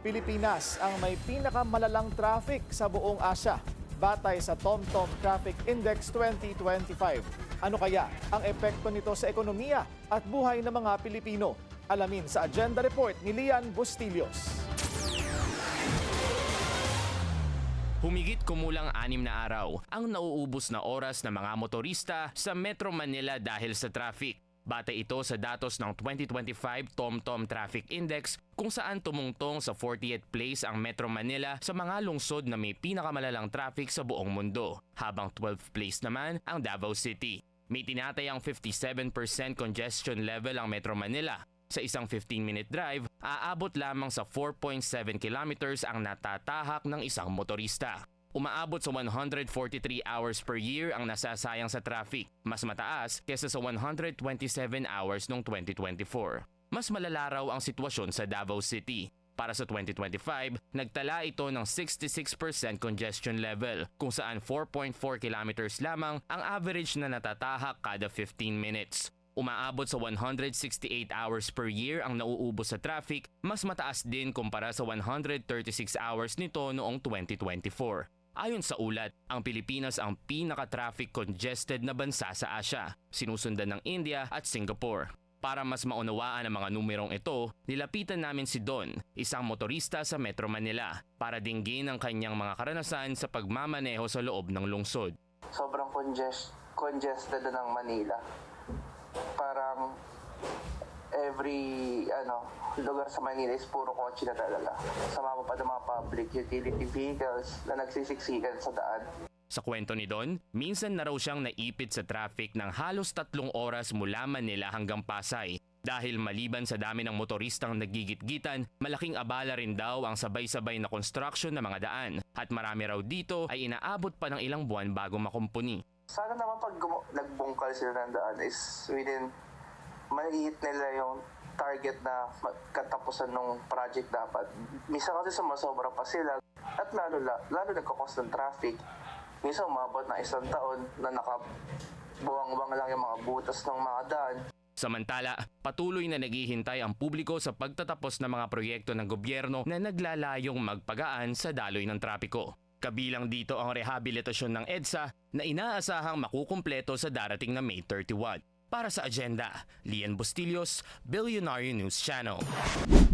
Pilipinas ang may pinakamalalang traffic sa buong Asia batay sa TomTom Traffic Index 2025. Ano kaya ang epekto nito sa ekonomiya at buhay ng mga Pilipino? Alamin sa Agenda Report ni Lian Bustillos. Humigit kumulang 6 na araw ang nauubos na oras ng mga motorista sa Metro Manila dahil sa traffic. Batay ito sa datos ng 2025 TomTom Traffic Index kung saan tumungtong sa 40th place ang Metro Manila sa mga lungsod na may pinakamalalang traffic sa buong mundo, habang 12th place naman ang Davao City. May tinatayang 57% congestion level ang Metro Manila. Sa isang 15-minute drive, aabot lamang sa 4.7 kilometers ang natatahak ng isang motorista. Umaabot sa 143 hours per year ang nasasayang sa traffic, mas mataas kesa sa 127 hours noong 2024. Mas malala raw ang sitwasyon sa Davao City. Para sa 2025, nagtala ito ng 66% congestion level, kung saan 4.4 kilometers lamang ang average na natatahak kada 15 minutes. Umaabot sa 168 hours per year ang nauubos sa traffic, mas mataas din kumpara sa 136 hours nito noong 2024. Ayon sa ulat, ang Pilipinas ang pinaka-traffic congested na bansa sa Asia, sinusundan ng India at Singapore. Para mas maunawaan ang mga numerong ito, nilapitan namin si Don, isang motorista sa Metro Manila, para dinggin ang kanyang mga karanasan sa pagmamaneho sa loob ng lungsod. Sobrang congested na ng Manila. Parang every lugar sa Manila is puro kotse na talaga. Sama pa ng mga public utility vehicles na nagsisiksikan sa daan. Sa kwento ni Don, minsan na raw siyang naipit sa traffic ng halos 3 oras mula Manila hanggang Pasay. Dahil maliban sa dami ng motoristang nagigit-gitan, malaking abala rin daw ang sabay-sabay na construction ng mga daan. At marami raw dito ay inaabot pa ng ilang buwan bago makumpuni. Sana naman pag nagbungkal sila ng daan is within maliit nila yung target na katapusan ng project dapat. Minsan kasi sumasobra pa sila at lalo nagkakos ng traffic. Minsan umabot na 1 taon na nakabuwang-buwang lang yung mga butas ng mga daan. Samantala, patuloy na naghihintay ang publiko sa pagtatapos ng mga proyekto ng gobyerno na naglalayong magpagaan sa daloy ng trapiko. Kabilang dito ang rehabilitasyon ng EDSA na inaasahang makukumpleto sa darating na May 31. Para sa Agenda, Lian Bustillos, Billionaire News Channel.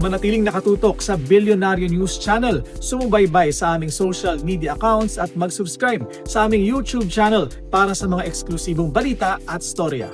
Manatiling nakatutok sa Billionaire News Channel. Sumubaybay sa aming social media accounts at mag-subscribe sa aming YouTube channel para sa mga eksklusibong balita at storya.